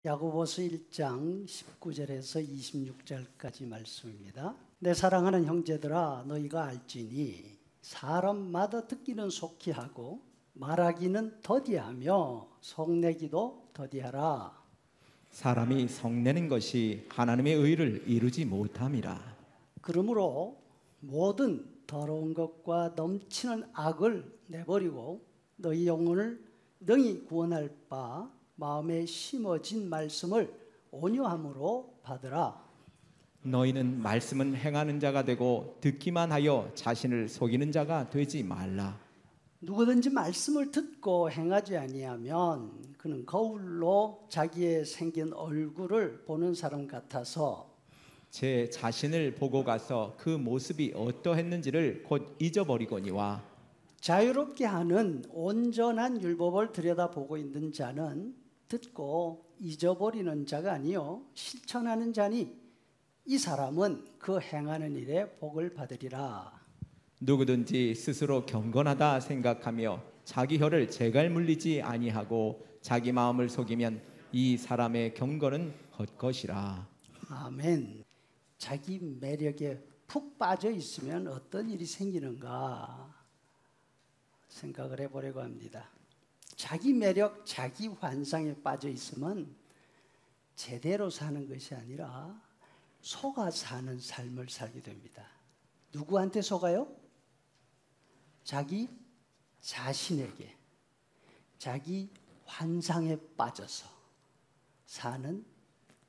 야고보서 1장 19절에서 26절까지 말씀입니다. 내 사랑하는 형제들아, 너희가 알지니 사람마다 듣기는 속히 하고 말하기는 더디하며 속내기도 더디하라. 사람이 성내는 것이 하나님의 의를 이루지 못함이라. 그러므로 모든 더러운 것과 넘치는 악을 내버리고 너희 영혼을 능히 구원할 바 마음에 심어진 말씀을 온유함으로 받으라. 너희는 말씀은 행하는 자가 되고 듣기만 하여 자신을 속이는 자가 되지 말라. 누구든지 말씀을 듣고 행하지 아니하면 그는 거울로 자기의 생긴 얼굴을 보는 사람 같아서 제 자신을 보고 가서 그 모습이 어떠했는지를 곧 잊어버리거니와. 자유롭게 하는 온전한 율법을 들여다보고 있는 자는 듣고 잊어버리는 자가 아니요 실천하는 자니 이 사람은 그 행하는 일에 복을 받으리라. 누구든지 스스로 경건하다 생각하며 자기 혀를 제갈 물리지 아니하고 자기 마음을 속이면 이 사람의 경건은 헛것이라. 아멘. 자기 매력에 푹 빠져 있으면 어떤 일이 생기는가 생각을 해보려고 합니다. 자기 매력, 자기 환상에 빠져 있으면 제대로 사는 것이 아니라 속아 사는 삶을 살게 됩니다. 누구한테 속아요? 자기 자신에게, 자기 환상에 빠져서 사는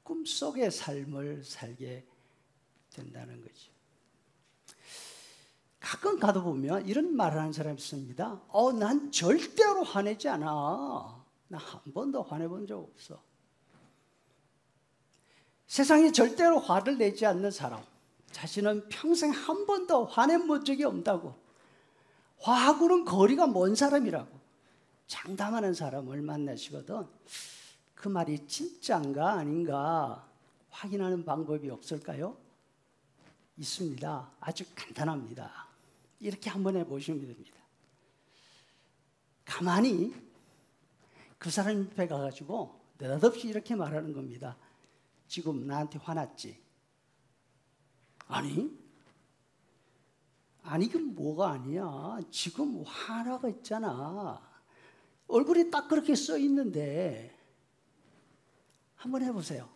꿈속의 삶을 살게 된다는 거죠. 가끔 가다 보면 이런 말을 하는 사람이 있습니다. 난 절대로 화내지 않아. 나 한 번도 화내본 적 없어. 세상에 절대로 화를 내지 않는 사람, 자신은 평생 한 번도 화내본 적이 없다고, 화하고는 거리가 먼 사람이라고 장담하는 사람을 만나시거든. 그 말이 진짜인가 아닌가 확인하는 방법이 없을까요? 있습니다. 아주 간단합니다. 이렇게 한번 해보시면 됩니다. 가만히 그 사람 옆에 가가지고 느닷없이 이렇게 말하는 겁니다. 지금 나한테 화났지? 아니 그 뭐가 아니야. 지금 화나가 있잖아. 얼굴이 딱 그렇게 써 있는데 한번 해보세요.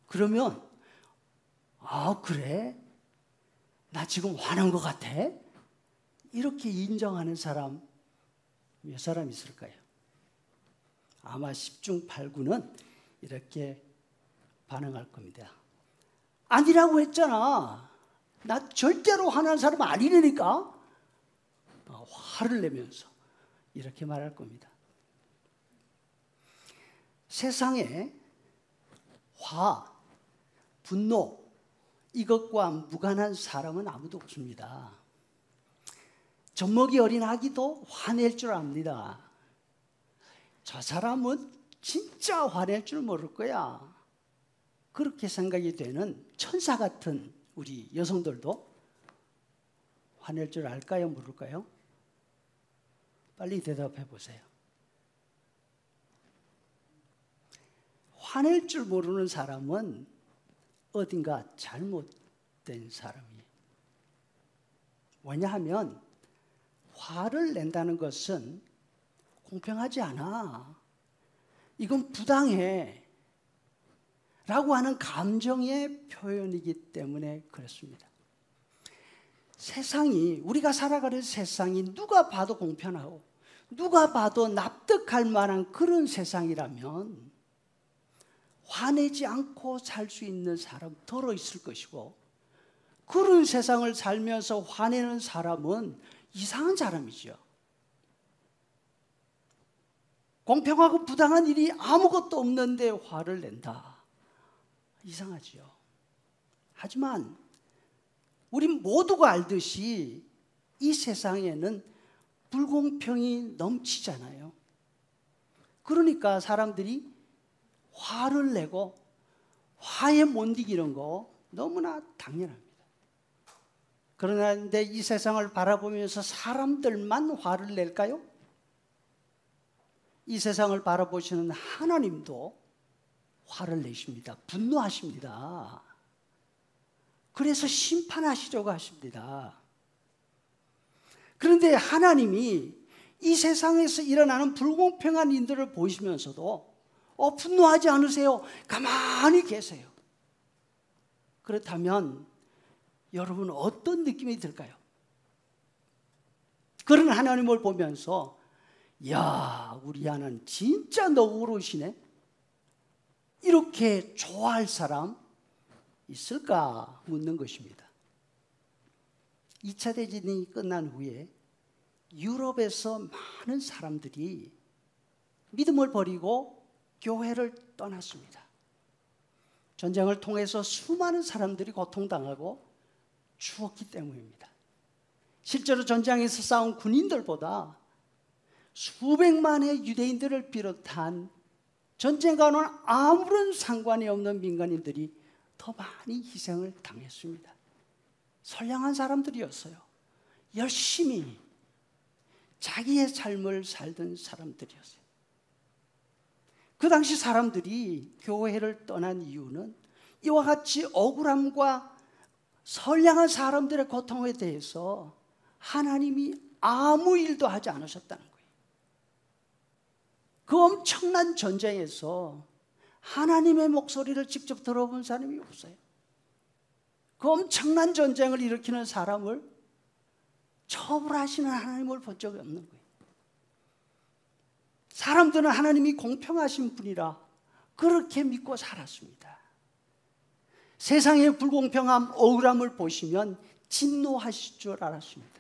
그러면 그래? 나 지금 화난 것 같아? 이렇게 인정하는 사람 몇 사람 있을까요? 아마 10중 8구는 이렇게 반응할 겁니다. 아니라고 했잖아. 나 절대로 화난 사람 아니라니까. 화를 내면서 이렇게 말할 겁니다. 세상에 화, 분노 이것과 무관한 사람은 아무도 없습니다. 젖먹이 어린 아기도 화낼 줄 압니다. 저 사람은 진짜 화낼 줄 모를 거야. 그렇게 생각이 되는 천사 같은 우리 여성들도 화낼 줄 알까요? 모를까요? 빨리 대답해 보세요. 화낼 줄 모르는 사람은 어딘가 잘못된 사람이에요. 왜냐하면 화를 낸다는 것은 공평하지 않아. 이건 부당해. 라고 하는 감정의 표현이기 때문에 그렇습니다. 세상이, 우리가 살아가는 세상이 누가 봐도 공평하고 누가 봐도 납득할 만한 그런 세상이라면 화내지 않고 살 수 있는 사람 덜어 있을 것이고, 그런 세상을 살면서 화내는 사람은 이상한 사람이죠. 공평하고 부당한 일이 아무것도 없는데 화를 낸다. 이상하지요. 하지만 우리 모두가 알듯이 이 세상에는 불공평이 넘치잖아요. 그러니까 사람들이 화를 내고 화에 못 이기는 거 너무나 당연합니다. 그런데 이 세상을 바라보면서 사람들만 화를 낼까요? 이 세상을 바라보시는 하나님도 화를 내십니다. 분노하십니다. 그래서 심판하시려고 하십니다. 그런데 하나님이 이 세상에서 일어나는 불공평한 일들을 보시면서도 분노하지 않으세요. 가만히 계세요. 그렇다면 여러분 어떤 느낌이 들까요? 그런 하나님을 보면서 야, 우리 하나님 진짜 너그러우시네. 이렇게 좋아할 사람 있을까 묻는 것입니다. 2차 대전이 끝난 후에 유럽에서 많은 사람들이 믿음을 버리고 교회를 떠났습니다. 전쟁을 통해서 수많은 사람들이 고통당하고 죽었기 때문입니다. 실제로 전장에서 싸운 군인들보다 수백만의 유대인들을 비롯한 전쟁과는 아무런 상관이 없는 민간인들이 더 많이 희생을 당했습니다. 선량한 사람들이었어요. 열심히 자기의 삶을 살던 사람들이었어요. 그 당시 사람들이 교회를 떠난 이유는 이와 같이 억울함과 선량한 사람들의 고통에 대해서 하나님이 아무 일도 하지 않으셨다는 거예요. 그 엄청난 전쟁에서 하나님의 목소리를 직접 들어본 사람이 없어요. 그 엄청난 전쟁을 일으키는 사람을 처벌하시는 하나님을 본 적이 없는 거예요. 사람들은 하나님이 공평하신 분이라 그렇게 믿고 살았습니다. 세상의 불공평함, 억울함을 보시면 진노하실 줄 알았습니다.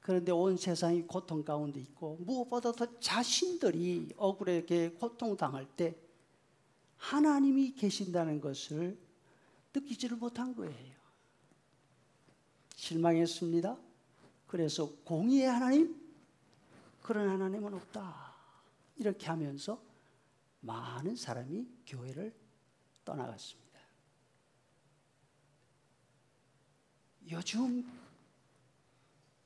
그런데 온 세상이 고통 가운데 있고 무엇보다 더 자신들이 억울하게 고통당할 때 하나님이 계신다는 것을 느끼지를 못한 거예요. 실망했습니다. 그래서 공의의 하나님? 그런 하나님은 없다. 이렇게 하면서 많은 사람이 교회를 떠나갔습니다. 요즘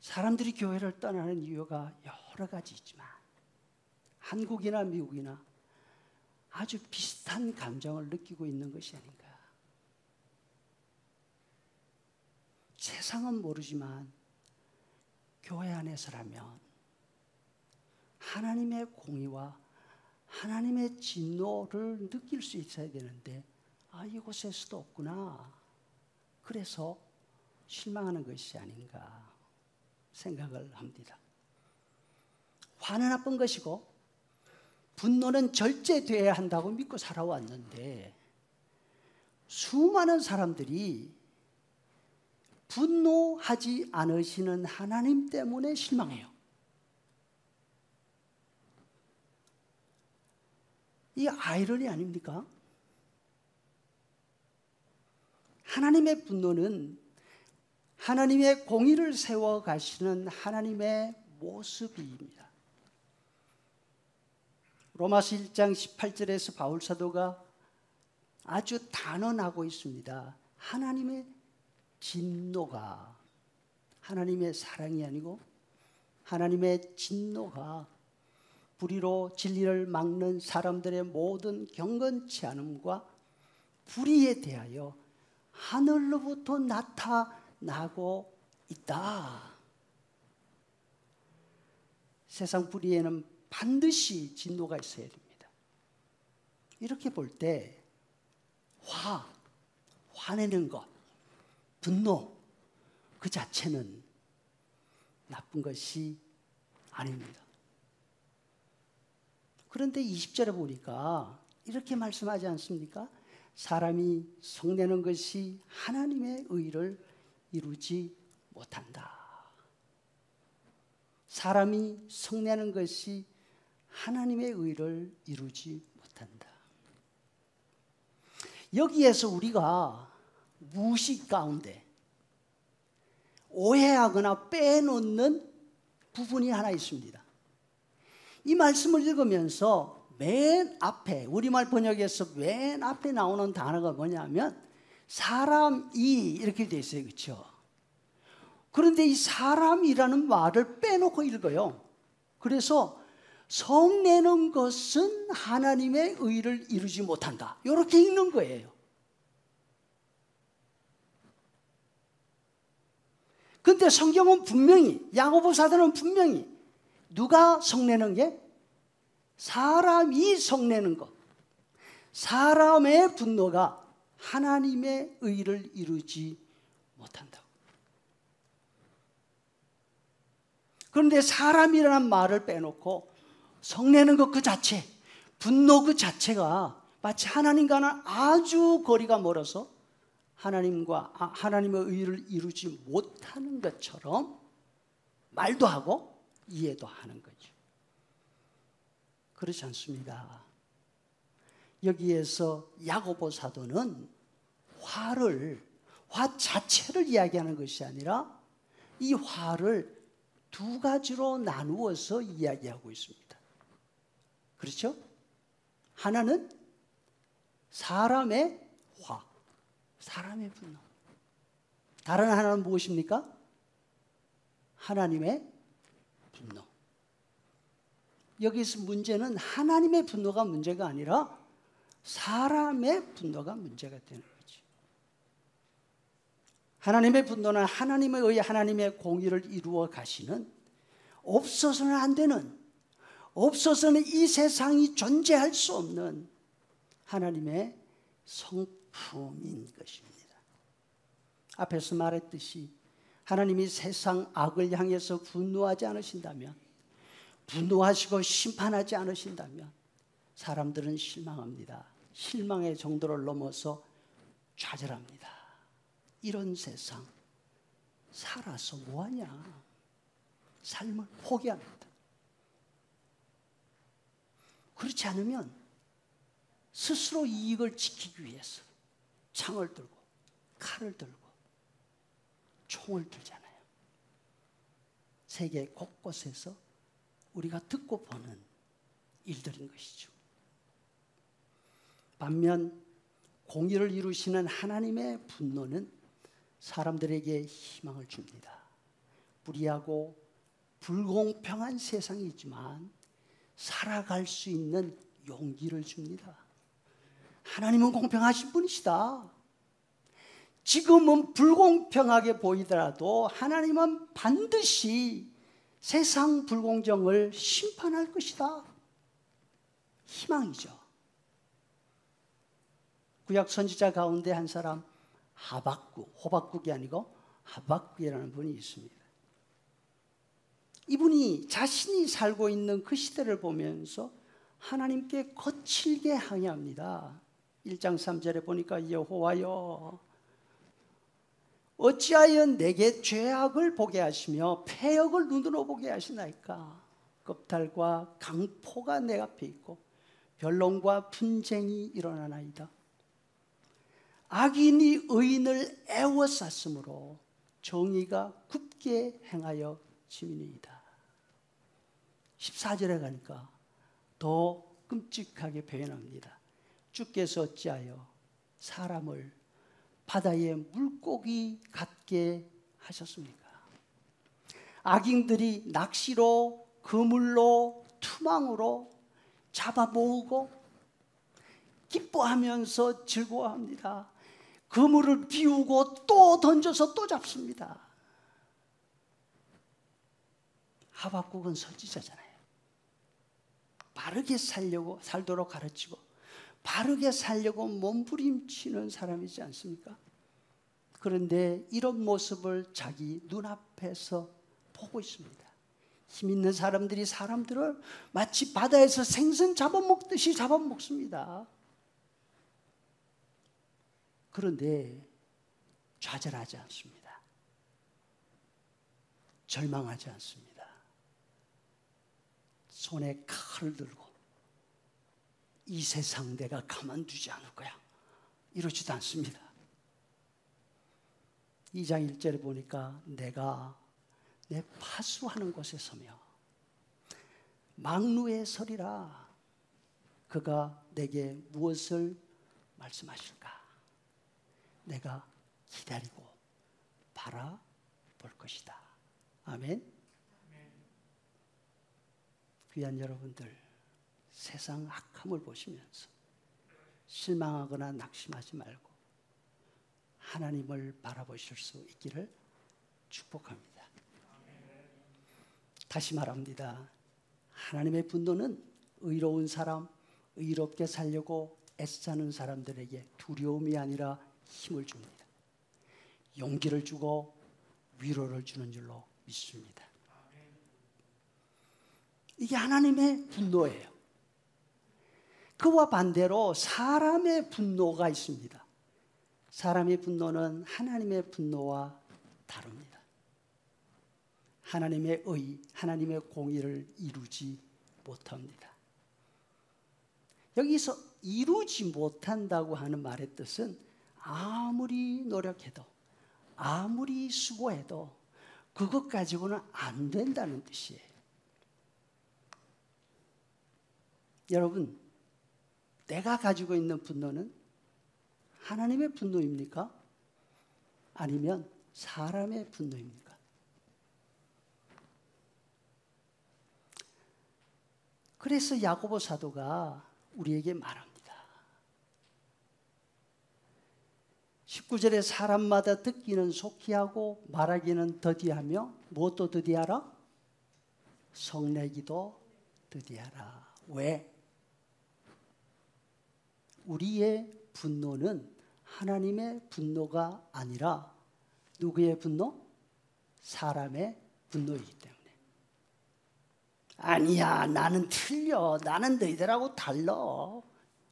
사람들이 교회를 떠나는 이유가 여러 가지 있지만 한국이나 미국이나 아주 비슷한 감정을 느끼고 있는 것이 아닌가. 세상은 모르지만 교회 안에서라면 하나님의 공의와 하나님의 진노를 느낄 수 있어야 되는데 이곳에서도 없구나. 그래서 실망하는 것이 아닌가 생각을 합니다. 화는 나쁜 것이고 분노는 절제되어야 한다고 믿고 살아왔는데 수많은 사람들이 분노하지 않으시는 하나님 때문에 실망해요. 이 아이러니 아닙니까? 하나님의 분노는 하나님의 공의를 세워 가시는 하나님의 모습입니다. 로마서 1장 18절에서 바울 사도가 아주 단언하고 있습니다. 하나님의 진노가 하나님의 사랑이 아니고 하나님의 진노가 불의로 진리를 막는 사람들의 모든 경건치 않음과 불의에 대하여 하늘로부터 나타나고 있다. 세상 불의에는 반드시 진노가 있어야 됩니다. 이렇게 볼 때 화내는 것, 분노 그 자체는 나쁜 것이 아닙니다. 그런데 20절에 보니까 이렇게 말씀하지 않습니까? 사람이 속내는 것이 하나님의 의를 이루지 못한다. 사람이 속내는 것이 하나님의 의를 이루지 못한다. 여기에서 우리가 무의식 가운데 오해하거나 빼놓는 부분이 하나 있습니다. 이 말씀을 읽으면서 맨 앞에 우리말 번역에서 맨 앞에 나오는 단어가 뭐냐면 사람이 이렇게 돼 있어요. 그렇죠? 그런데 이 사람이라는 말을 빼놓고 읽어요. 그래서 성내는 것은 하나님의 의를 이루지 못한다. 이렇게 읽는 거예요. 근데 성경은 분명히, 야고보 사도는 분명히 누가 성내는 게? 사람이 성내는 것. 사람의 분노가 하나님의 의를 이루지 못한다고. 그런데 사람이라는 말을 빼놓고 성내는 것 그 자체, 분노 그 자체가 마치 하나님과는 아주 거리가 멀어서 하나님의 의를 이루지 못하는 것처럼 말도 하고 이해도 하는 거죠. 그렇지 않습니다. 여기에서 야고보 사도는 화 자체를 이야기하는 것이 아니라 이 화를 두 가지로 나누어서 이야기하고 있습니다. 그렇죠? 하나는 사람의 화, 사람의 분노. 다른 하나는 무엇입니까? 하나님의 분노. 여기서 문제는 하나님의 분노가 문제가 아니라 사람의 분노가 문제가 되는 거지. 하나님의 분노는 하나님에 의해 하나님의 공의를 이루어 가시는, 없어서는 안 되는, 없어서는 이 세상이 존재할 수 없는 하나님의 성품인 것입니다. 앞에서 말했듯이 하나님이 세상 악을 향해서 분노하지 않으신다면, 분노하시고 심판하지 않으신다면 사람들은 실망합니다. 실망의 정도를 넘어서 좌절합니다. 이런 세상 살아서 뭐하냐? 삶을 포기합니다. 그렇지 않으면 스스로 이익을 지키기 위해서 창을 들고 칼을 들고 총을 들잖아요. 세계 곳곳에서 우리가 듣고 보는 일들인 것이죠. 반면 공의를 이루시는 하나님의 분노는 사람들에게 희망을 줍니다. 불의하고 불공평한 세상이지만 살아갈 수 있는 용기를 줍니다. 하나님은 공평하신 분이시다. 지금은 불공평하게 보이더라도 하나님은 반드시 세상 불공정을 심판할 것이다. 희망이죠. 구약 선지자 가운데 한 사람 호박국이 아니고 하박국이라는 분이 있습니다. 이분이 자신이 살고 있는 그 시대를 보면서 하나님께 거칠게 항의합니다. 1장 3절에 보니까 여호와여 어찌하여 내게 죄악을 보게 하시며 패역을 눈으로 보게 하시나이까. 겁탈과 강포가 내 앞에 있고 변론과 분쟁이 일어나나이다. 악인이 의인을 애워쌌으므로 정의가 굽게 행하여 지민이이다. 14절에 가니까 더 끔찍하게 표현합니다. 주께서 어찌하여 사람을 바다의 물고기 같게 하셨습니까? 악인들이 낚시로 그물로 투망으로 잡아 모으고 기뻐하면서 즐거워합니다. 그물을 비우고 또 던져서 또 잡습니다. 하박국은 선지자잖아요. 바르게 살도록 가르치고 바르게 살려고 몸부림치는 사람이지 않습니까? 그런데 이런 모습을 자기 눈앞에서 보고 있습니다. 힘 있는 사람들이 사람들을 마치 바다에서 생선 잡아먹듯이 잡아먹습니다. 그런데 좌절하지 않습니다. 절망하지 않습니다. 손에 칼을 들고 이 세상 내가 가만두지 않을 거야 이러지도 않습니다. 2장 1절에 보니까 내가 내 파수하는 곳에 서며 망루에 서리라. 그가 내게 무엇을 말씀하실까? 내가 기다리고 바라볼 것이다. 아멘. 귀한 여러분들, 세상 악함을 보시면서 실망하거나 낙심하지 말고 하나님을 바라보실 수 있기를 축복합니다. 다시 말합니다. 하나님의 분노는 의로운 사람, 의롭게 살려고 애쓰는 사람들에게 두려움이 아니라 힘을 줍니다. 용기를 주고 위로를 주는 줄로 믿습니다. 이게 하나님의 분노예요. 그와 반대로 사람의 분노가 있습니다. 사람의 분노는 하나님의 분노와 다릅니다. 하나님의 의, 하나님의 공의를 이루지 못합니다. 여기서 이루지 못한다고 하는 말의 뜻은 아무리 노력해도 아무리 수고해도 그것 가지고는 안 된다는 뜻이에요. 여러분, 내가 가지고 있는 분노는 하나님의 분노입니까? 아니면 사람의 분노입니까? 그래서 야고보 사도가 우리에게 말합니다. 19절에 사람마다 듣기는 속히 하고 말하기는 더디하며 무엇도 더디하라? 성내기도 더디하라. 왜? 우리의 분노는 하나님의 분노가 아니라 누구의 분노? 사람의 분노이기 때문에. 아니야, 나는 틀려. 나는 너희들하고 달라.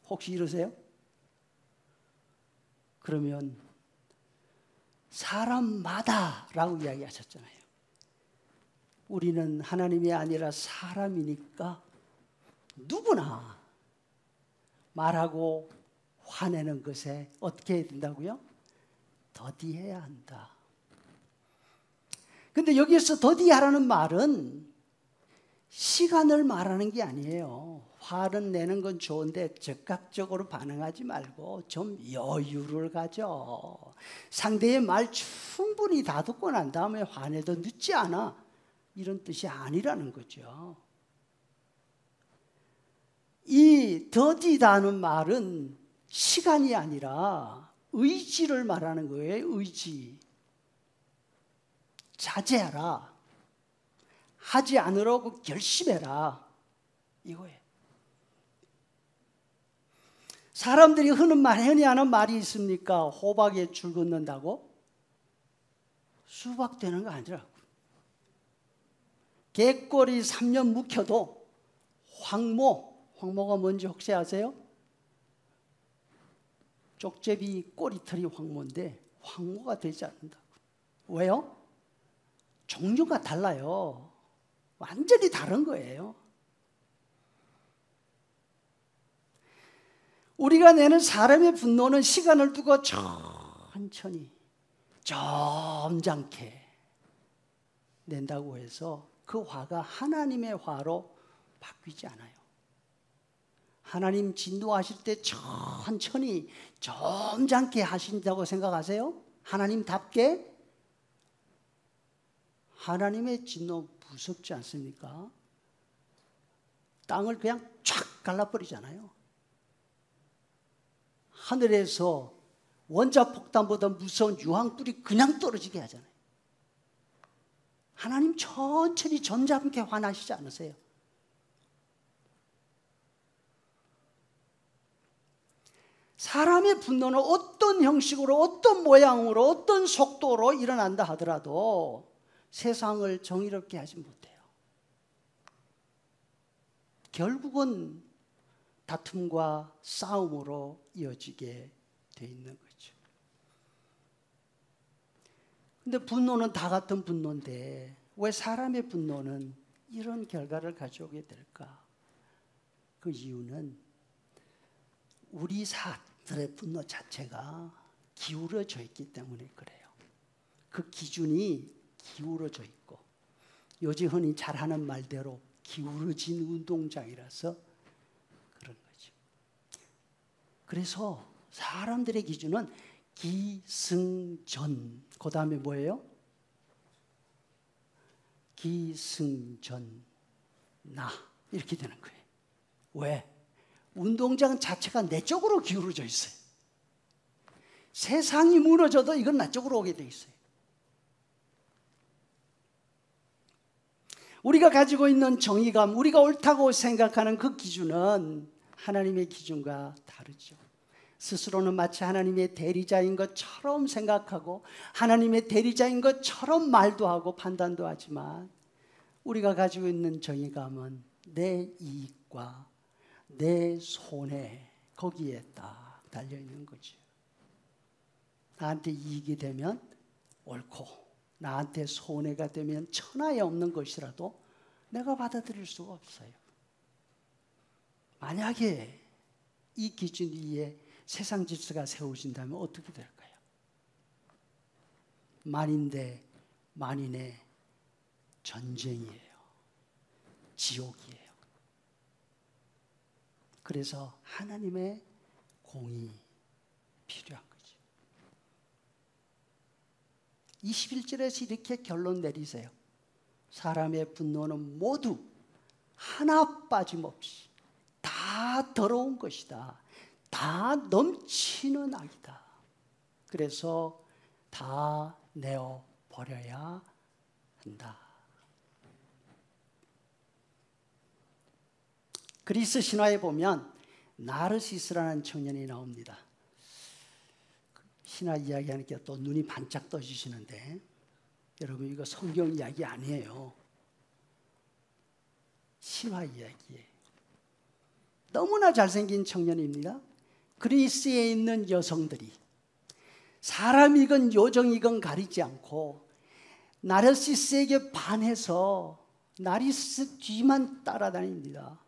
혹시 이러세요? 그러면 사람마다라고 이야기하셨잖아요. 우리는 하나님이 아니라 사람이니까 누구나 말하고 화내는 것에 어떻게 해야 된다고요? 더디해야 한다. 근데 여기에서 더디하라는 말은 시간을 말하는 게 아니에요. 화를 내는 건 좋은데 즉각적으로 반응하지 말고 좀 여유를 가져. 상대의 말 충분히 다 듣고 난 다음에 화내도 늦지 않아. 이런 뜻이 아니라는 거죠. 이 더디다는 말은 시간이 아니라 의지를 말하는 거예요. 의지. 자제하라. 하지 않으려고 결심해라. 이거예요. 사람들이 흔히 하는 말이 있습니까? 호박에 줄 긋는다고? 수박 되는 거 아니라고. 갯골이 3년 묵혀도 황모가 뭔지 혹시 아세요? 쪽제비 꼬리털이 황모인데 황모가 되지 않는다고. 왜요? 종류가 달라요. 완전히 다른 거예요. 우리가 내는 사람의 분노는 시간을 두고 천천히 점잖게 낸다고 해서 그 화가 하나님의 화로 바뀌지 않아요. 하나님 진노하실 때 천천히 점잖게 하신다고 생각하세요? 하나님답게? 하나님의 진노 무섭지 않습니까? 땅을 그냥 쫙 갈라버리잖아요. 하늘에서 원자폭탄보다 무서운 유황불이 그냥 떨어지게 하잖아요. 하나님 천천히 점잖게 화나시지 않으세요? 사람의 분노는 어떤 형식으로, 어떤 모양으로, 어떤 속도로 일어난다 하더라도 세상을 정의롭게 하지 못해요. 결국은 다툼과 싸움으로 이어지게 돼 있는 거죠. 근데 분노는 다 같은 분노인데 왜 사람의 분노는 이런 결과를 가져오게 될까? 그 이유는 우리 사람들의 분노 자체가 기울어져 있기 때문에 그래요. 그 기준이 기울어져 있고 요즘 흔히 잘하는 말대로 기울어진 운동장이라서 그런 거죠. 그래서 사람들의 기준은 기승전. 그 다음에 뭐예요? 기승전나. 이렇게 되는 거예요. 왜? 운동장 자체가 내 쪽으로 기울어져 있어요. 세상이 무너져도 이건 나 쪽으로 오게 돼 있어요. 우리가 가지고 있는 정의감, 우리가 옳다고 생각하는 그 기준은 하나님의 기준과 다르죠. 스스로는 마치 하나님의 대리자인 것처럼 생각하고 하나님의 대리자인 것처럼 말도 하고 판단도 하지만 우리가 가지고 있는 정의감은 내 이익과 내 손해 거기에 딱 달려있는 거죠. 나한테 이익이 되면 옳고 나한테 손해가 되면 천하에 없는 것이라도 내가 받아들일 수가 없어요. 만약에 이 기준 위에 세상 질서가 세워진다면 어떻게 될까요? 만인 대 만인의 전쟁이에요. 지옥이에요. 그래서 하나님의 공의 필요한 거죠. 21절에서 이렇게 결론 내리세요. 사람의 분노는 모두 하나 빠짐없이 다 더러운 것이다. 다 넘치는 악이다. 그래서 다 내어버려야 한다. 그리스 신화에 보면 나르시스라는 청년이 나옵니다. 신화 이야기하니까 또 눈이 반짝 떠지시는데 여러분 이거 성경 이야기 아니에요. 신화 이야기예요. 너무나 잘생긴 청년입니다. 그리스에 있는 여성들이 사람이건 요정이건 가리지 않고 나르시스에게 반해서 나르시스 뒤만 따라다닙니다.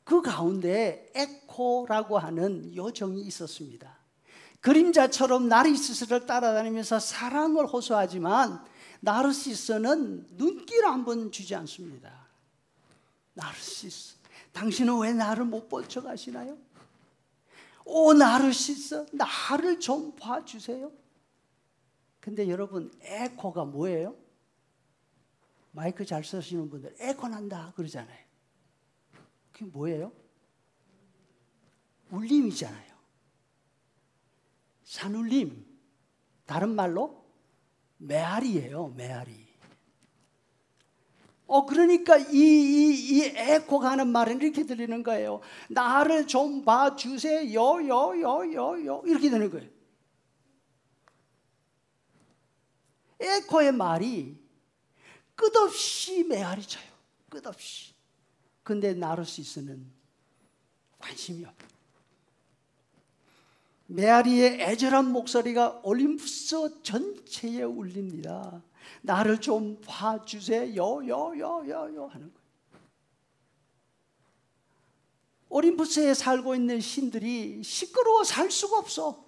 그 가운데 에코라고 하는 요정이 있었습니다. 그림자처럼 나르시스를 따라다니면서 사랑을 호소하지만 나르시스는 눈길 한번 주지 않습니다. 나르시스, 당신은 왜 나를 못 뻗쳐가시나요? 오 나르시스, 나를 좀 봐주세요. 근데 여러분 에코가 뭐예요? 마이크 잘 쓰시는 분들 에코 난다 그러잖아요. 그게 뭐예요? 울림이잖아요. 산울림, 다른 말로 메아리예요. 메아리. 그러니까 이 에코가 하는 말은 이렇게 들리는 거예요. 나를 좀 봐주세요. 요 이렇게 되는 거예요. 에코의 말이 끝없이 메아리쳐요. 끝없이. 근데 나르시스는 관심이 없어요. 메아리의 애절한 목소리가 올림푸스 전체에 울립니다. 나를 좀 봐주세요. 하는 거예요. 올림푸스에 살고 있는 신들이 시끄러워 살 수가 없어.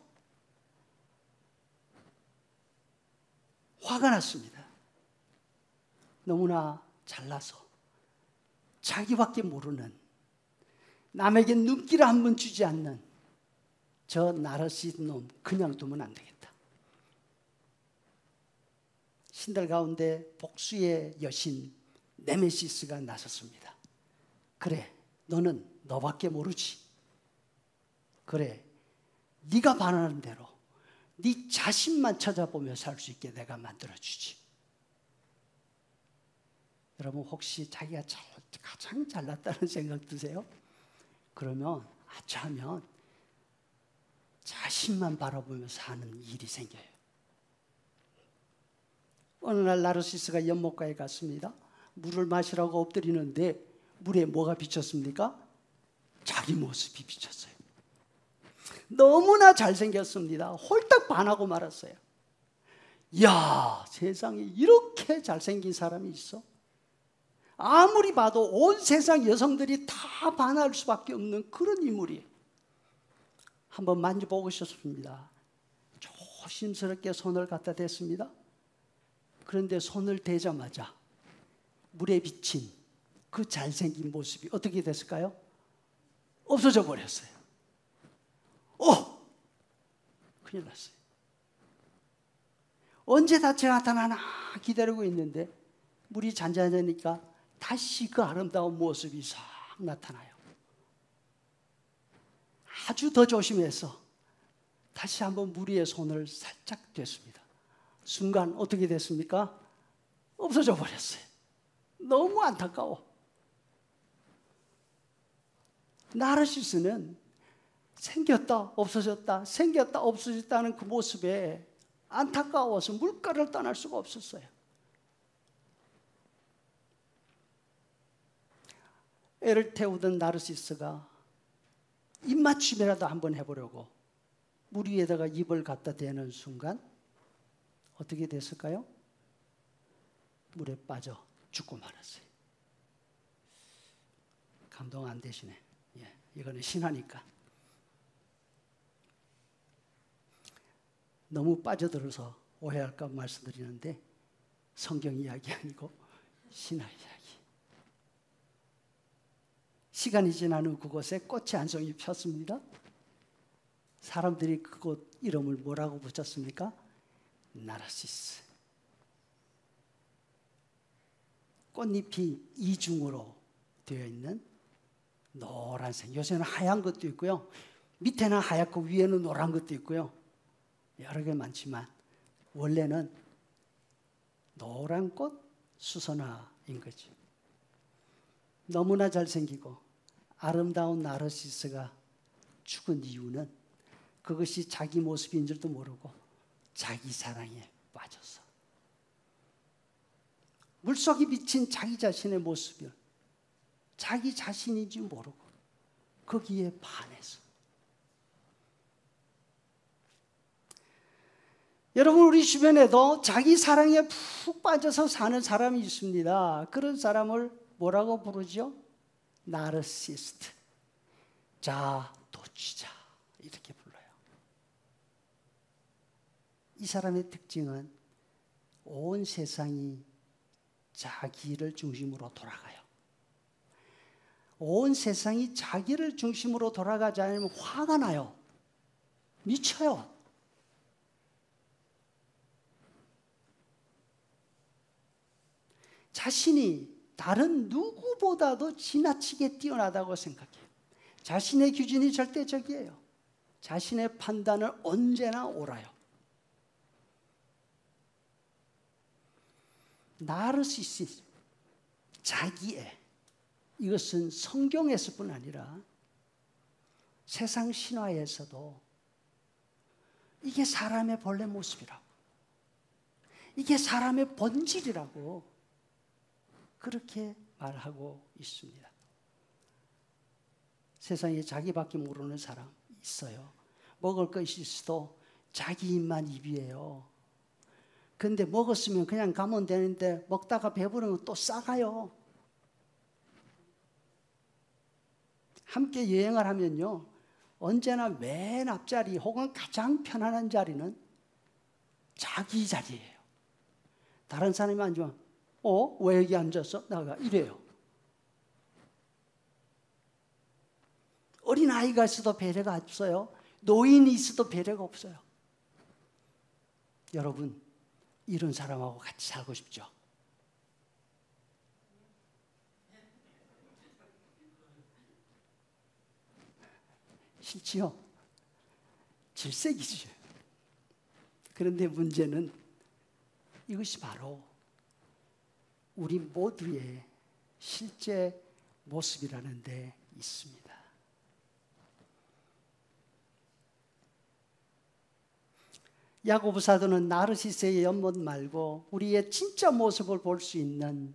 화가 났습니다. 너무나 잘나서 자기밖에 모르는 남에게 눈길을 한 번 주지 않는 저 나르시스 놈 그냥 두면 안 되겠다. 신들 가운데 복수의 여신 네메시스가 나섰습니다. 그래, 너는 너밖에 모르지. 그래, 네가 바라는 대로 네 자신만 찾아보며 살 수 있게 내가 만들어주지. 여러분 혹시 자기가 가장 잘났다는 생각 드세요? 그러면 아차하면 자신만 바라보며 사는 일이 생겨요. 어느 날 나르시스가 연못가에 갔습니다. 물을 마시라고 엎드리는데 물에 뭐가 비쳤습니까? 자기 모습이 비쳤어요. 너무나 잘생겼습니다. 홀딱 반하고 말았어요. 이야, 세상에 이렇게 잘생긴 사람이 있어? 아무리 봐도 온 세상 여성들이 다 반할 수밖에 없는 그런 인물이에요. 한번 만져보고 싶습니다. 조심스럽게 손을 갖다 댔습니다. 그런데 손을 대자마자 물에 비친 그 잘생긴 모습이 어떻게 됐을까요? 없어져 버렸어요. 큰일 났어요. 언제 다시 나타나나 기다리고 있는데 물이 잔잔하니까 다시 그 아름다운 모습이 싹 나타나요. 아주 더 조심해서 다시 한번 무리의 손을 살짝 댔습니다. 순간 어떻게 됐습니까? 없어져 버렸어요. 너무 안타까워. 나르시스는 생겼다 없어졌다 생겼다 없어졌다는 그 모습에 안타까워서 물가를 떠날 수가 없었어요. 애를 태우던 나르시스가 입맞춤이라도 한번 해보려고 물 위에다가 입을 갖다 대는 순간 어떻게 됐을까요? 물에 빠져 죽고 말았어요. 감동 안 되시네. 예, 이거는 신화니까. 너무 빠져들어서 오해할까 말씀드리는데 성경 이야기 아니고 신화 이야기. 시간이 지난 후 그곳에 꽃이 한 송이 폈습니다. 사람들이 그곳 이름을 뭐라고 붙였습니까? 나르시스. 꽃잎이 이중으로 되어 있는 노란색. 요새는 하얀 것도 있고요. 밑에는 하얗고 위에는 노란 것도 있고요. 여러 개 많지만 원래는 노란 꽃 수선화인 거지. 너무나 잘생기고 아름다운 나르시스가 죽은 이유는 그것이 자기 모습인 줄도 모르고 자기 사랑에 빠져서 물속에 비친 자기 자신의 모습을 자기 자신인지 모르고 거기에 반해서. 여러분, 우리 주변에도 자기 사랑에 푹 빠져서 사는 사람이 있습니다. 그런 사람을 뭐라고 부르죠? 나르시스트, 자도취자 이렇게 불러요. 이 사람의 특징은 온 세상이 자기를 중심으로 돌아가요. 온 세상이 자기를 중심으로 돌아가지 않으면 화가 나요. 미쳐요. 자신이 다른 누구보다도 지나치게 뛰어나다고 생각해요. 자신의 기준이 절대적이에요. 자신의 판단은 언제나 옳아요. 나르시시즘, 자기애, 이것은 성경에서뿐 아니라 세상 신화에서도 이게 사람의 본래 모습이라고, 이게 사람의 본질이라고 그렇게 말하고 있습니다. 세상에 자기밖에 모르는 사람 있어요. 먹을 것이 있어도 자기 입만 입이에요. 근데 먹었으면 그냥 가면 되는데 먹다가 배부르면 또 싸가요. 함께 여행을 하면요, 언제나 맨 앞자리 혹은 가장 편안한 자리는 자기 자리예요. 다른 사람이 앉으면 왜 여기 앉았어? 나가 이래요. 어린아이가 있어도 배려가 없어요. 노인이 있어도 배려가 없어요. 여러분, 이런 사람하고 같이 살고 싶죠? 싫지요? 질색이지. 그런데 문제는 이것이 바로 우리 모두의 실제 모습이라는 데 있습니다. 야고보 사도는 나르시스의 연못 말고 우리의 진짜 모습을 볼 수 있는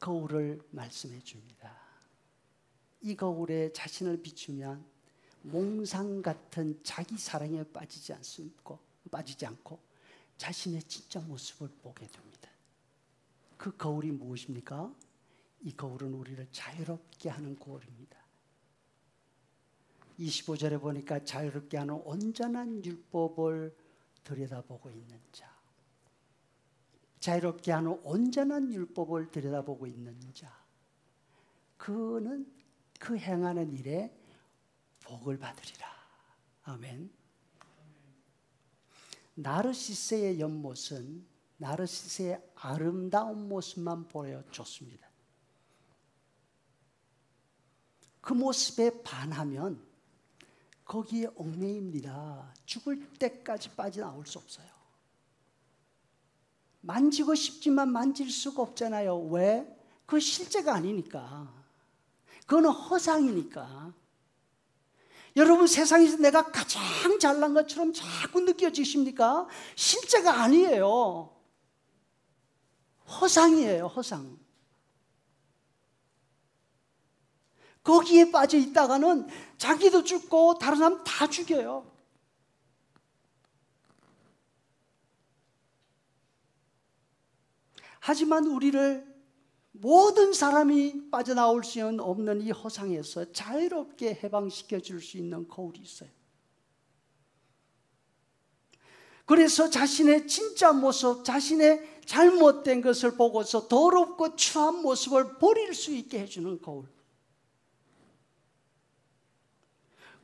거울을 말씀해 줍니다. 이 거울에 자신을 비추면 몽상 같은 자기 사랑에 빠지지 않고 자신의 진짜 모습을 보게 됩니다. 그 거울이 무엇입니까? 이 거울은 우리를 자유롭게 하는 거울입니다. 25절에 보니까 자유롭게 하는 온전한 율법을 들여다보고 있는 자. 자유롭게 하는 온전한 율법을 들여다보고 있는 자. 그는 그 행하는 일에 복을 받으리라. 아멘. 나르시스의 연못은 나르시스의 아름다운 모습만 보여줬습니다. 그 모습에 반하면 거기에 얽매입니다. 죽을 때까지 빠져나올 수 없어요. 만지고 싶지만 만질 수가 없잖아요. 왜? 그거 실제가 아니니까. 그거는 허상이니까. 여러분, 세상에서 내가 가장 잘난 것처럼 자꾸 느껴지십니까? 실제가 아니에요. 허상이에요, 허상. 거기에 빠져 있다가는 자기도 죽고 다른 사람 다 죽여요. 하지만 우리를 모든 사람이 빠져나올 수 없는 이 허상에서 자유롭게 해방시켜 줄 수 있는 거울이 있어요. 그래서 자신의 진짜 모습, 자신의 잘못된 것을 보고서 더럽고 추한 모습을 버릴 수 있게 해주는 거울.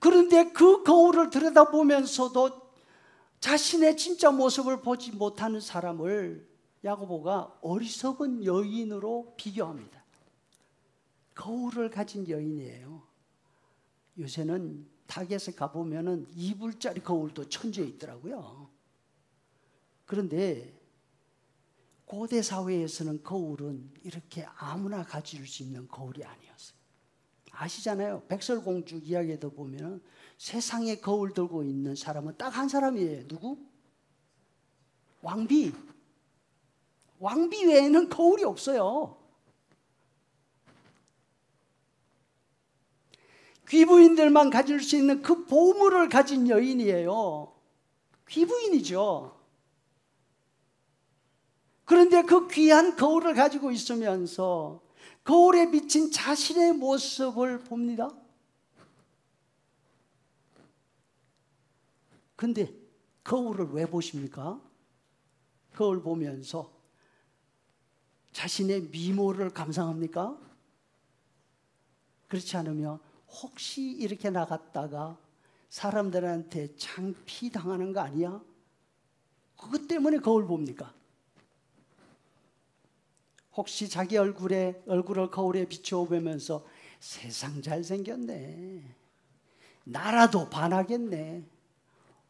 그런데 그 거울을 들여다보면서도 자신의 진짜 모습을 보지 못하는 사람을 야고보가 어리석은 여인으로 비교합니다. 거울을 가진 여인이에요. 요새는 타겟에 가보면 2불짜리 거울도 천지에 있더라고요. 그런데 고대 사회에서는 거울은 이렇게 아무나 가질 수 있는 거울이 아니었어요. 아시잖아요. 백설공주 이야기에도 보면 세상에 거울 들고 있는 사람은 딱 한 사람이에요. 누구? 왕비. 왕비 외에는 거울이 없어요. 귀부인들만 가질 수 있는 그 보물을 가진 여인이에요. 귀부인이죠. 그런데 그 귀한 거울을 가지고 있으면서 거울에 비친 자신의 모습을 봅니다. 근데 거울을 왜 보십니까? 거울 보면서 자신의 미모를 감상합니까? 그렇지 않으면 혹시 이렇게 나갔다가 사람들한테 창피당하는 거 아니야? 그것 때문에 거울 봅니까? 혹시 자기 얼굴을 거울에 비춰보면서 세상 잘생겼네, 나라도 반하겠네,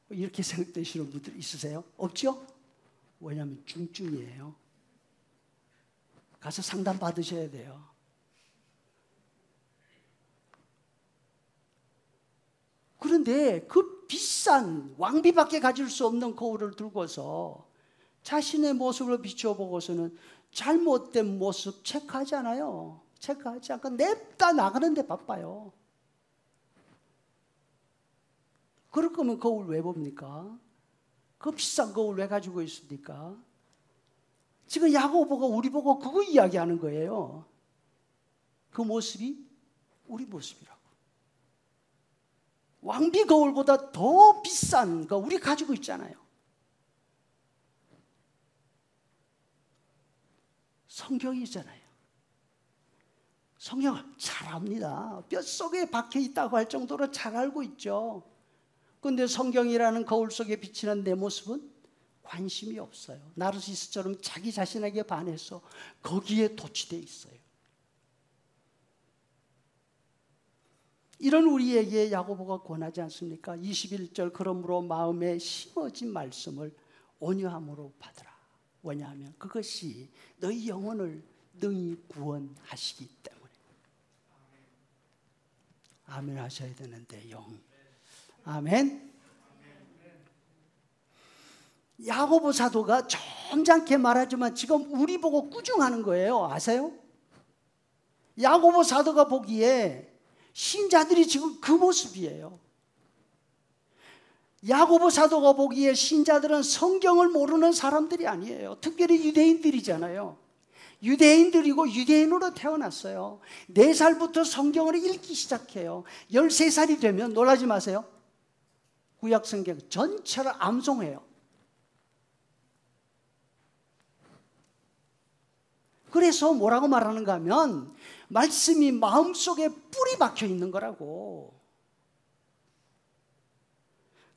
이렇게 생각되시는 분들 있으세요? 없죠? 왜냐하면 중증이에요. 가서 상담 받으셔야 돼요. 그런데 그 비싼 왕비밖에 가질 수 없는 거울을 들고서 자신의 모습을 비춰보고서는 잘못된 모습 체크하지 않아요. 체크하지 않고 냅다 나가는데 바빠요. 그럴 거면 거울 왜 봅니까? 그 비싼 거울 왜 가지고 있습니까? 지금 야고보가 우리 보고 그거 이야기하는 거예요. 그 모습이 우리 모습이라고. 왕비 거울보다 더 비싼 거 우리 가지고 있잖아요. 성경이 있잖아요. 성경을 잘 압니다. 뼛속에 박혀 있다고 할 정도로 잘 알고 있죠. 그런데 성경이라는 거울 속에 비치는 내 모습은 관심이 없어요. 나르시스처럼 자기 자신에게 반해서 거기에 도취되어 있어요. 이런 우리에게 야고보가 권하지 않습니까? 21절, 그러므로 마음에 심어진 말씀을 온유함으로 받으라. 왜냐하면 그것이 너희 영혼을 능히 구원하시기 때문에. 아멘 하셔야 되는데 아멘. 야고보 사도가 점잖게 말하지만 지금 우리 보고 꾸중하는 거예요. 아세요? 야고보 사도가 보기에 신자들이 지금 그 모습이에요. 야고보 사도가 보기에 신자들은 성경을 모르는 사람들이 아니에요. 특별히 유대인들이잖아요. 유대인들이고 유대인으로 태어났어요. 4살부터 성경을 읽기 시작해요. 13살이 되면 놀라지 마세요. 구약 성경 전체를 암송해요. 그래서 뭐라고 말하는가 하면 말씀이 마음속에 뿌리 박혀 있는 거라고.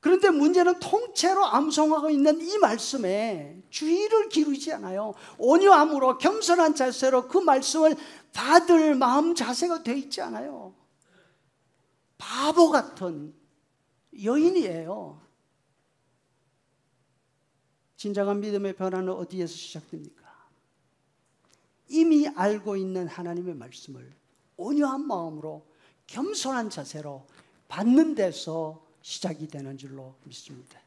그런데 문제는 통째로 암송하고 있는 이 말씀에 주의를 기울이지 않아요. 온유함으로 겸손한 자세로 그 말씀을 받을 마음 자세가 되어 있지 않아요. 바보 같은 여인이에요. 진정한 믿음의 변화는 어디에서 시작됩니까? 이미 알고 있는 하나님의 말씀을 온유한 마음으로 겸손한 자세로 받는 데서 시작이 되는 줄로 믿습니다.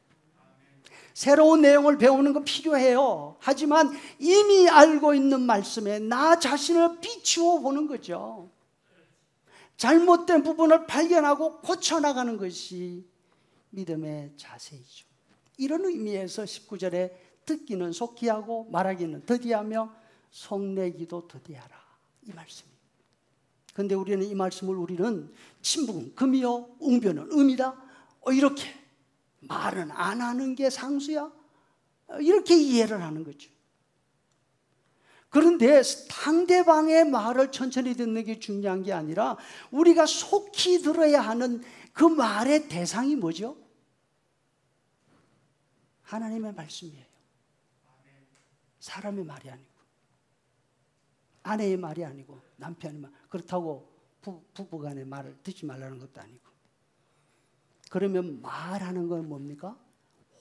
새로운 내용을 배우는 거 필요해요. 하지만 이미 알고 있는 말씀에 나 자신을 비추어 보는 거죠. 잘못된 부분을 발견하고 고쳐나가는 것이 믿음의 자세이죠. 이런 의미에서 19절에 듣기는 속히 하고 말하기는 더디하며 속내기도 더디하라, 이 말씀입니다. 그런데 우리는 이 말씀을 침묵은 금이요 웅변은 음이다, 이렇게 말은 안 하는 게 상수야, 이렇게 이해를 하는 거죠. 그런데 상대방의 말을 천천히 듣는 게 중요한 게 아니라 우리가 속히 들어야 하는 그 말의 대상이 뭐죠? 하나님의 말씀이에요. 사람의 말이 아니고, 아내의 말이 아니고, 남편의 말. 그렇다고 부부간의 말을 듣지 말라는 것도 아니고. 그러면 말하는 건 뭡니까?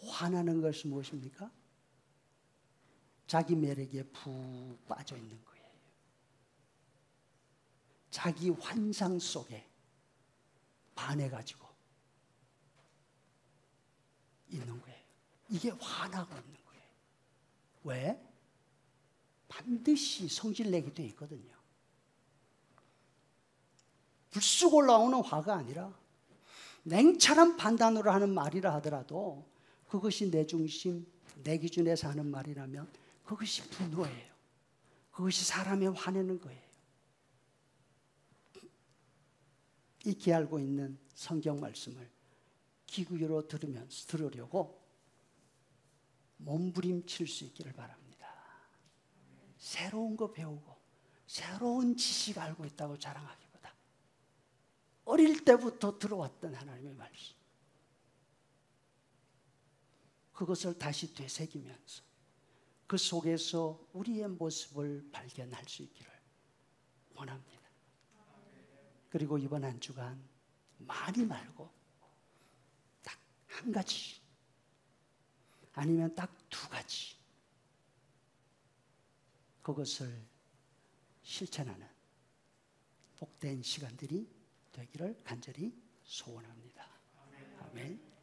화나는 것이 무엇입니까? 자기 매력에 푹 빠져 있는 거예요. 자기 환상 속에 반해가지고 있는 거예요. 이게 화나고 있는 거예요. 왜? 반드시 성질내게 돼 있거든요. 불쑥 올라오는 화가 아니라 냉철한 판단으로 하는 말이라 하더라도 그것이 내 중심, 내 기준에서 하는 말이라면 그것이 분노예요. 그것이 사람을 화내는 거예요. 익히 알고 있는 성경 말씀을 귀 기울여 들으려고 몸부림칠 수 있기를 바랍니다. 새로운 거 배우고 새로운 지식 알고 있다고 자랑하기보다 어릴 때부터 들어왔던 하나님의 말씀, 그것을 다시 되새기면서 그 속에서 우리의 모습을 발견할 수 있기를 원합니다. 그리고 이번 한 주간 많이 말고 딱 한 가지, 아니면 딱 두 가지, 그것을 실천하는 복된 시간들이 되기를 간절히 소원합니다. 아멘.